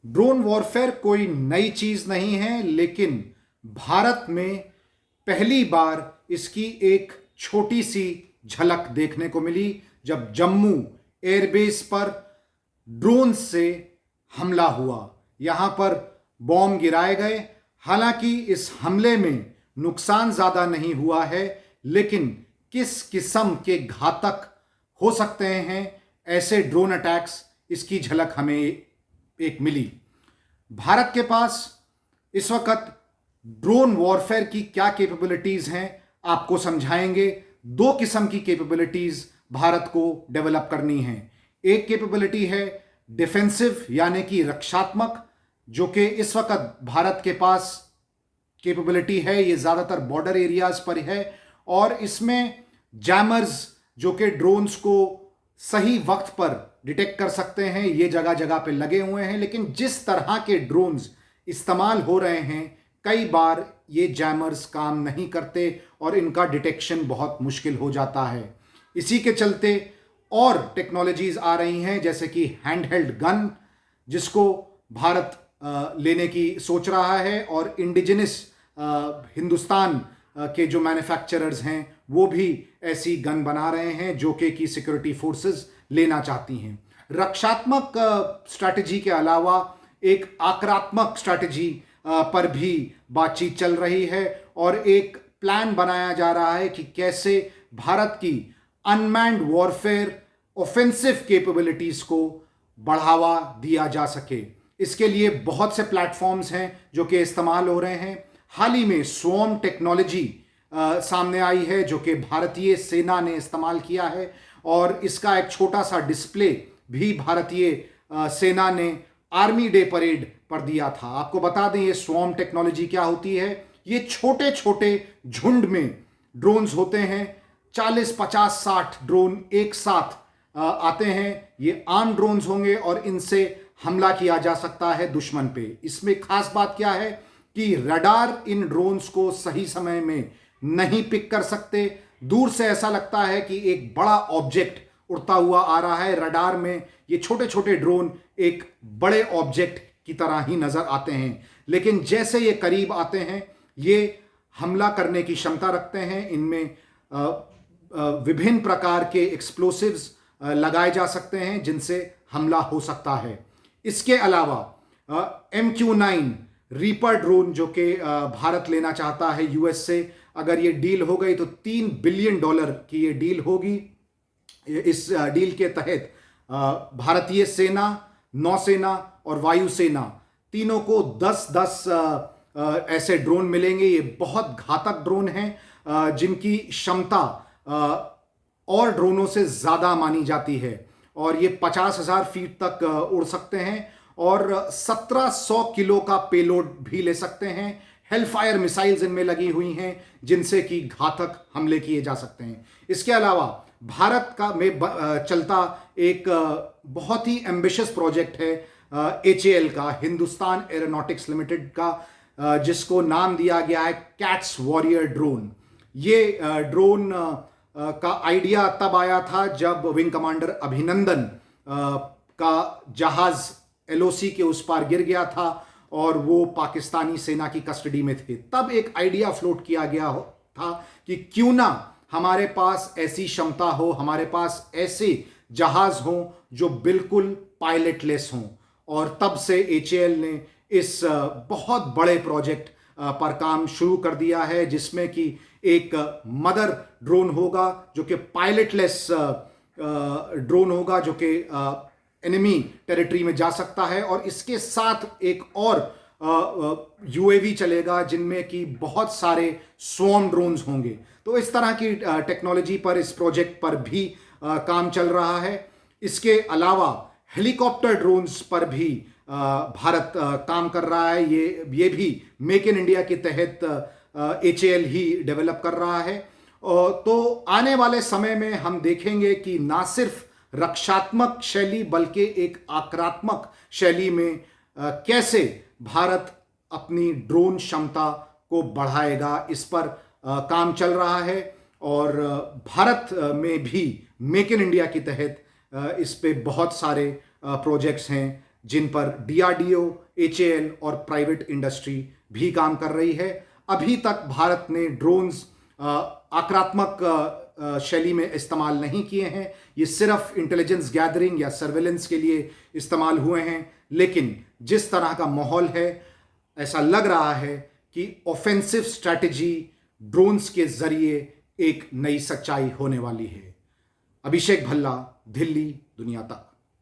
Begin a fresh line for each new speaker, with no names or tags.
Drone warfare कोई नई चीज नहीं है, लेकिन भारत में पहली बार इसकी एक छोटी सी झलक देखने को मिली जब जम्मू एयरबेस पर ड्रोन से हमला हुआ। यहां पर बॉम्ब गिराए गए। हालांकि इस हमले में नुकसान ज्यादा नहीं हुआ है, लेकिन किस किस्म के घातक हो सकते हैं ऐसे ड्रोन अटैक्स, इसकी झलक हमें एक मिली। भारत के पास इस वक्त ड्रोन वॉरफेयर की क्या कैपेबिलिटीज हैं, आपको समझाएंगे। दो किस्म की कैपेबिलिटीज भारत को डेवलप करनी है। एक कैपेबिलिटी है डिफेंसिव यानी कि रक्षात्मक, जो कि इस वक्त भारत के पास कैपेबिलिटी है। ये ज्यादातर बॉर्डर एरियाज पर है और इसमें जैमर्स जो कि ड्रोन्स को सही वक्त पर डिटेक्ट कर सकते हैं, ये जगह जगह पे लगे हुए हैं। लेकिन जिस तरह के ड्रोन्स इस्तेमाल हो रहे हैं, कई बार ये जैमर्स काम नहीं करते और इनका डिटेक्शन बहुत मुश्किल हो जाता है। इसी के चलते और टेक्नोलॉजीज आ रही हैं, जैसे कि हैंडहेल्ड गन, जिसको भारत लेने की सोच रहा है, और इंडिजिनस हिंदुस्तान के जो मैन्युफैक्चरर्स हैं वो भी ऐसी गन बना रहे हैं जो कि सिक्योरिटी फोर्सेस लेना चाहती हैं। रक्षात्मक स्ट्रैटेजी के अलावा एक आक्रामक स्ट्रैटेजी पर भी बातचीत चल रही है और एक प्लान बनाया जा रहा है कि कैसे भारत की अनमैन्ड वॉरफेयर ऑफेंसिव कैपेबिलिटीज को बढ़ावा दिया जा सके। इसके लिए बहुत से प्लेटफॉर्म्स हैं जो कि इस्तेमाल हो रहे हैं। हाल ही में स्वॉर्म टेक्नोलॉजी सामने आई है जो कि भारतीय सेना ने इस्तेमाल किया है, और इसका एक छोटा सा डिस्प्ले भी भारतीय सेना ने आर्मी डे परेड पर दिया था। आपको बता दें ये स्वॉर्म टेक्नोलॉजी क्या होती है। ये छोटे छोटे झुंड में ड्रोन्स होते हैं, 40, 50, 60 ड्रोन एक साथ आते हैं। ये आर्म ड्रोन्स होंगे और इनसे हमला किया जा सकता है दुश्मन पे। इसमें खास बात क्या है कि रडार इन ड्रोन्स को सही समय में नहीं पिक कर सकते। दूर से ऐसा लगता है कि एक बड़ा ऑब्जेक्ट उड़ता हुआ आ रहा है। रडार में ये छोटे छोटे ड्रोन एक बड़े ऑब्जेक्ट की तरह ही नजर आते हैं, लेकिन जैसे ये करीब आते हैं ये हमला करने की क्षमता रखते हैं। इनमें विभिन्न प्रकार के एक्सप्लोसिव्स लगाए जा सकते हैं जिनसे हमला हो सकता है। इसके अलावा MQ-9 रीपर ड्रोन जो कि भारत लेना चाहता है यूएस से, अगर ये डील हो गई तो $3 बिलियन की ये डील होगी। इस डील के तहत भारतीय सेना, नौसेना और वायुसेना तीनों को 10-10 ऐसे ड्रोन मिलेंगे। ये बहुत घातक ड्रोन हैं जिनकी क्षमता और ड्रोनों से ज़्यादा मानी जाती है, और ये 50,000 फीट तक उड़ सकते हैं और 1700 किलो का पेलोड भी ले सकते हैं। हेलफायर मिसाइल्स इनमें लगी हुई हैं जिनसे कि घातक हमले किए जा सकते हैं। इसके अलावा भारत का में चलता एक बहुत ही एम्बिशियस प्रोजेक्ट है HAL का, हिंदुस्तान एरोनॉटिक्स लिमिटेड का, जिसको नाम दिया गया है कैट्स वॉरियर ड्रोन। ये ड्रोन का आइडिया तब आया था जब विंग कमांडर अभिनंदन का जहाज LOC के उस पार गिर गया था और वो पाकिस्तानी सेना की कस्टडी में थे। तब एक आइडिया फ्लोट किया गया था कि क्यों ना हमारे पास ऐसी क्षमता हो, हमारे पास ऐसे जहाज हों जो बिल्कुल पायलटलेस हों। और तब से HAL ने इस बहुत बड़े प्रोजेक्ट पर काम शुरू कर दिया है, जिसमें कि एक मदर ड्रोन होगा जो कि पायलटलेस ड्रोन होगा जो कि एनिमी टेरिटरी में जा सकता है, और इसके साथ एक और UAV चलेगा जिनमें कि बहुत सारे स्वॉर्म ड्रोन्स होंगे। तो इस तरह की टेक्नोलॉजी पर, इस प्रोजेक्ट पर भी काम चल रहा है। इसके अलावा हेलीकॉप्टर ड्रोन्स पर भी भारत काम कर रहा है। ये भी मेक इन इंडिया के तहत HAL ही डेवलप कर रहा है। तो आने वाले समय में हम देखेंगे कि ना सिर्फ रक्षात्मक शैली बल्कि एक आक्रामक शैली में कैसे भारत अपनी ड्रोन क्षमता को बढ़ाएगा, इस पर काम चल रहा है। और भारत में भी मेक इन इंडिया के तहत इस पे बहुत सारे प्रोजेक्ट्स हैं जिन पर डीआरडीओ, एचएएल और प्राइवेट इंडस्ट्री भी काम कर रही है। अभी तक भारत ने ड्रोन्स आक्रामक शैली में इस्तेमाल नहीं किए हैं, ये सिर्फ इंटेलिजेंस गैदरिंग या सर्वेलेंस के लिए इस्तेमाल हुए हैं। लेकिन जिस तरह का माहौल है, ऐसा लग रहा है कि ऑफेंसिव स्ट्रैटेजी ड्रोन्स के जरिए एक नई सच्चाई होने वाली है। अभिषेक भल्ला, दिल्ली, दुनिया तक।